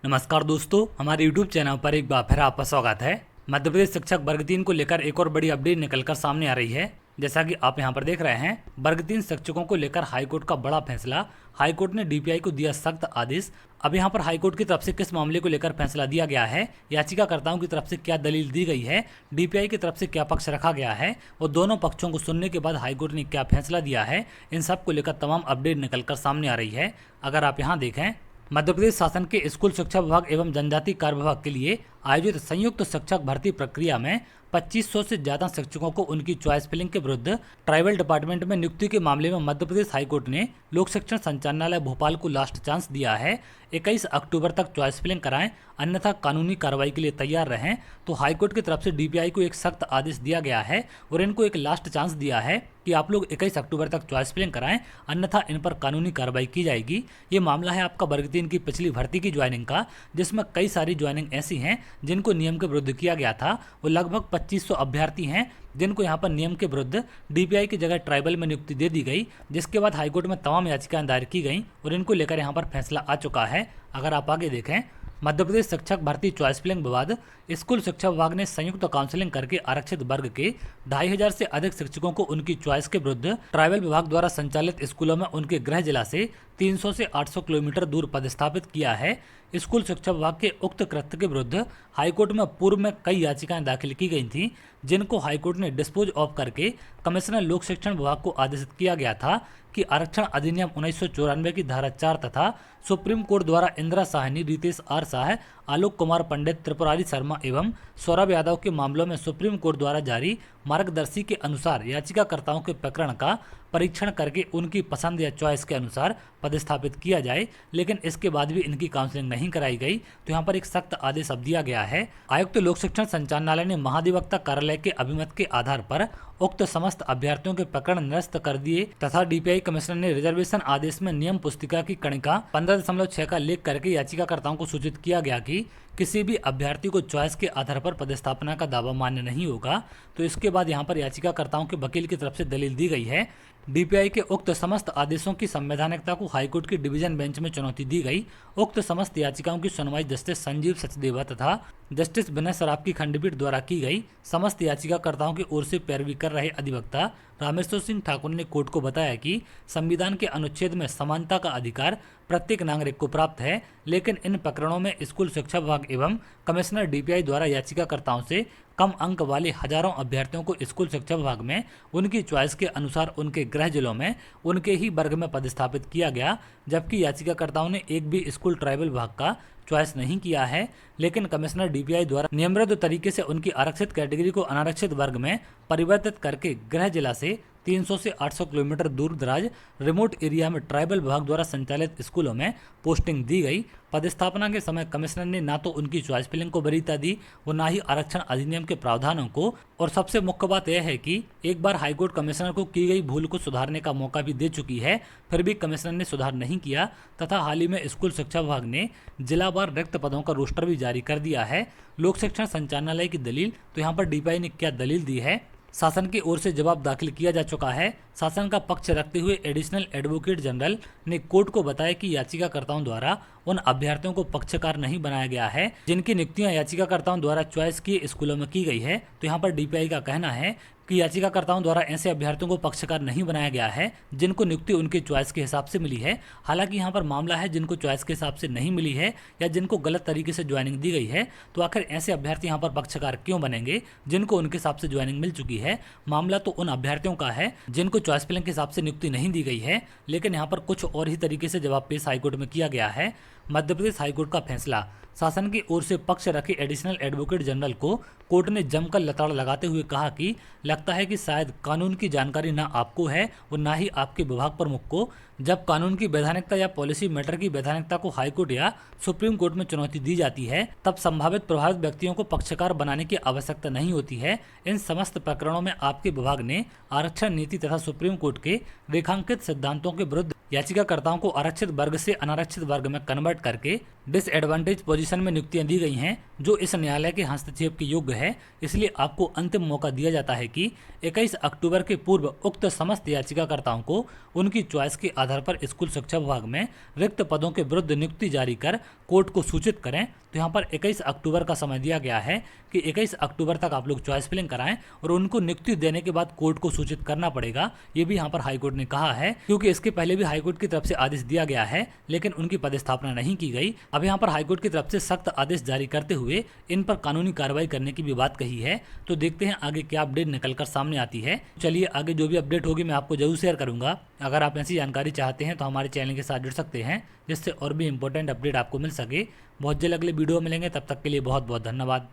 नमस्कार दोस्तों, हमारे YouTube चैनल पर एक बार फिर आपका स्वागत है। मध्य प्रदेश शिक्षक वर्ग 3 को लेकर एक और बड़ी अपडेट निकलकर सामने आ रही है। जैसा कि आप यहां पर देख रहे हैं, वर्ग 3 शिक्षकों को लेकर हाईकोर्ट का बड़ा फैसला। हाईकोर्ट ने DPI को दिया सख्त आदेश। अब यहां पर हाईकोर्ट की तरफ से किस मामले को लेकर फैसला दिया गया है, याचिकाकर्ताओं की तरफ से क्या दलील दी गई है, DPI की तरफ से क्या पक्ष रखा गया है और दोनों पक्षों को सुनने के बाद हाईकोर्ट ने क्या फैसला दिया है, इन सब को लेकर तमाम अपडेट निकलकर सामने आ रही है। अगर आप यहाँ देखें, मध्य प्रदेश शासन के स्कूल शिक्षा विभाग एवं जनजाति कार्य विभाग के लिए आयोजित संयुक्त शिक्षक भर्ती प्रक्रिया में 2500 से ज्यादा शिक्षकों को उनकी चॉइस फिलिंग के विरुद्ध ट्राइबल डिपार्टमेंट में नियुक्ति के मामले में मध्य प्रदेश हाईकोर्ट ने लोक शिक्षण संचालनालय भोपाल को लास्ट चांस दिया है। 21 अक्टूबर तक चॉइस फिलिंग कराएं, अन्यथा कानूनी कार्रवाई के लिए तैयार रहें। तो हाईकोर्ट की तरफ से DPI को एक सख्त आदेश दिया गया है और इनको एक लास्ट चांस दिया है कि आप लोग 21 अक्टूबर तक चॉइस फिलिंग कराएं, अन्यथा इन पर कानूनी कार्रवाई की जाएगी। ये मामला है आपका वर्ग 3 की पिछली भर्ती की ज्वाइनिंग का, जिसमें कई सारी ज्वाइनिंग ऐसी हैं जिनको नियम के विरुद्ध किया गया था। वो लगभग 2500 अभ्यर्थी हैं जिनको यहाँ पर नियम के विरुद्ध DPI की जगह ट्राइबल में नियुक्ति दे दी गई, जिसके बाद हाईकोर्ट में तमाम याचिकाएं दायर की गई और इनको लेकर यहाँ पर फैसला आ चुका है। अगर आप आगे देखें, मध्य प्रदेश शिक्षक भर्ती चॉइस फिलिंग विवाद। स्कूल शिक्षा विभाग ने संयुक्त काउंसलिंग करके आरक्षित वर्ग के 2500 से अधिक शिक्षकों को उनकी चॉइस के विरुद्ध ट्राइबल विभाग द्वारा संचालित स्कूलों में उनके गृह जिला से 300 से 800 किलोमीटर दूर पदस्थापित किया है। स्कूल शिक्षा विभाग के उक्त कृत्य के विरुद्ध हाईकोर्ट में पूर्व में कई याचिकाएं दाखिल की गई थीं, जिनको हाईकोर्ट ने डिस्पोज ऑफ करके कमिश्नर लोक शिक्षण विभाग को आदेशित किया गया था कि आरक्षण अधिनियम 1994 की धारा 4 तथा सुप्रीम कोर्ट द्वारा इंदिरा साहनी, रितेश R शाह, आलोक कुमार पंडित, त्रिपुरारी शर्मा एवं सौरभ यादव के मामलों में सुप्रीम कोर्ट द्वारा जारी मार्गदर्शी के अनुसार याचिकाकर्ताओं के प्रकरण का परीक्षण करके उनकी पसंद या चॉइस के अनुसार पदस्थापित किया जाए। लेकिन इसके बाद भी इनकी काउंसलिंग नहीं कराई गई, तो यहाँ पर एक सख्त आदेश अब दिया गया है। आयुक्त लोक शिक्षण संचालनालय ने महाधिवक्ता कार्यालय के अभिमत के आधार पर उक्त समस्त अभ्यर्थियों के प्रकरण निरस्त कर दिए तथा DPI कमिश्नर ने रिजर्वेशन आदेश में नियम पुस्तिका की कणिका 15.6 का लेख करके याचिकाकर्ताओं को सूचित किया गया कि किसी भी अभ्यर्थी को चॉइस के आधार पर पदस्थापना का दावा मान्य नहीं होगा। तो इसके बाद यहाँ पर याचिकाकर्ताओं के वकील की तरफ से दलील दी गई है। DPI के उक्त समस्त आदेशों की संवैधानिकता को हाईकोर्ट की डिवीजन बेंच में चुनौती दी गई। उक्त समस्त याचिकाओं की सुनवाई जस्टिस संजीव सचदेवा तथा जस्टिस विनय सराफ की खंडपीठ द्वारा की गई। समस्त याचिकाकर्ताओं की ओर से पैरवी कर रहे अधिवक्ता रामेश्वर सिंह ठाकुर ने कोर्ट को बताया कि संविधान के अनुच्छेद में समानता का अधिकार प्रत्येक नागरिक को प्राप्त है, लेकिन इन प्रकरणों में स्कूल शिक्षा विभाग एवं कमिश्नर DPI द्वारा याचिकाकर्ताओं से कम अंक वाले हजारों अभ्यर्थियों को स्कूल शिक्षा विभाग में उनकी चॉइस के अनुसार उनके गृह जिलों में उनके ही वर्ग में पदस्थापित किया गया, जबकि याचिकाकर्ताओं ने एक भी स्कूल ट्राइबल विभाग का चॉइस नहीं किया है। लेकिन कमिश्नर DPI द्वारा नियमबद्ध तरीके से उनकी आरक्षित कैटेगरी को अनारक्षित वर्ग में परिवर्तित करके गृह जिला से 300 से 800 किलोमीटर दूर दराज रिमोट एरिया में ट्राइबल विभाग द्वारा संचालित स्कूलों में पोस्टिंग दी गई। पदस्थापना के समय कमिश्नर ने ना तो उनकी चॉइस फिलिंग को वरीयता दी और ना ही आरक्षण अधिनियम के प्रावधानों को। और सबसे मुख्य बात यह है कि एक बार हाईकोर्ट कमिश्नर को की गई भूल को सुधारने का मौका भी दे चुकी है, फिर भी कमिश्नर ने सुधार नहीं किया तथा हाल ही में स्कूल शिक्षा विभाग ने जिलावार रिक्त पदों का रोस्टर भी जारी कर दिया है। लोक शिक्षण संचालनालय की दलील। तो यहाँ पर DPI ने क्या दलील दी है, शासन की ओर से जवाब दाखिल किया जा चुका है। शासन का पक्ष रखते हुए एडिशनल एडवोकेट जनरल ने कोर्ट को बताया कि याचिकाकर्ताओं द्वारा उन अभ्यर्थियों को पक्षकार नहीं बनाया गया है जिनकी नियुक्तियां याचिकाकर्ताओं द्वारा चॉइस किए स्कूलों में की गई है। तो यहाँ पर DPI का कहना है कि याचिकाकर्ताओं द्वारा ऐसे अभ्यर्थियों को पक्षकार नहीं बनाया गया है जिनको नियुक्ति उनके चॉइस के हिसाब से मिली है। हालांकि यहाँ पर मामला है जिनको चॉइस के हिसाब से नहीं मिली है या जिनको गलत तरीके से ज्वाइनिंग दी गई है, तो आखिर ऐसे अभ्यर्थी यहाँ पर पक्षकार क्यों बनेंगे जिनको उनके हिसाब से ज्वाइनिंग मिल चुकी है। मामला तो उन अभ्यर्थियों का है जिनको चॉइस फिलिंग के हिसाब से नियुक्ति नहीं दी गई है, लेकिन यहाँ पर कुछ और ही तरीके से जवाब पेश हाईकोर्ट में किया गया है। मध्य प्रदेश हाईकोर्ट का फैसला। शासन की ओर से पक्ष रखे एडिशनल एडवोकेट जनरल को कोर्ट ने जमकर लताड़ लगाते हुए कहा कि लगता है कि शायद कानून की जानकारी ना आपको है और ना ही आपके विभाग प्रमुख को। जब कानून की वैधानिकता या पॉलिसी मैटर की वैधानिकता को हाईकोर्ट या सुप्रीम कोर्ट में चुनौती दी जाती है, तब संभावित प्रभावित व्यक्तियों को पक्षकार बनाने की आवश्यकता नहीं होती है। इन समस्त प्रकरणों में आपके विभाग ने आरक्षण नीति तथा सुप्रीम कोर्ट के रेखांकित सिद्धांतों के विरुद्ध याचिकाकर्ताओं को आरक्षित वर्ग से अनारक्षित वर्ग में कन्वर्ट करके डिसएडवांटेज पोजीशन में नियुक्तियां दी गई हैं जो इस न्यायालय के हस्तक्षेप के योग्य है। इसलिए आपको अंतिम मौका दिया जाता है कि 21 अक्टूबर के पूर्व उक्त समस्त याचिकाकर्ताओं को उनकी चॉइस के आधार पर स्कूल शिक्षा विभाग में रिक्त पदों के विरुद्ध नियुक्ति जारी कर कोर्ट को सूचित करें। तो यहाँ पर 21 अक्टूबर का समय दिया गया है कि 21 अक्टूबर तक आप लोग चॉइस फिलिंग कराएं और उनको नियुक्ति देने के बाद कोर्ट को सूचित करना पड़ेगा। ये भी यहाँ पर हाईकोर्ट ने कहा है, क्योंकि इसके पहले भी हाईकोर्ट की तरफ से आदेश दिया गया है लेकिन उनकी पदस्थापना नहीं की गई। अब यहाँ पर हाईकोर्ट की तरफ से सख्त आदेश जारी करते हुए इन पर कानूनी कार्रवाई करने की भी बात कही है। तो देखते हैं आगे क्या अपडेट निकल कर सामने आती है। चलिए आगे जो भी अपडेट होगी मैं आपको जरूर शेयर करूंगा। अगर आप ऐसी जानकारी चाहते हैं तो हमारे चैनल के साथ जुड़ सकते हैं जिससे और भी इंपॉर्टेंट अपडेट आपको मिल सके। बहुत जल्द अगले वीडियो मिलेंगे, तब तक के लिए बहुत बहुत धन्यवाद।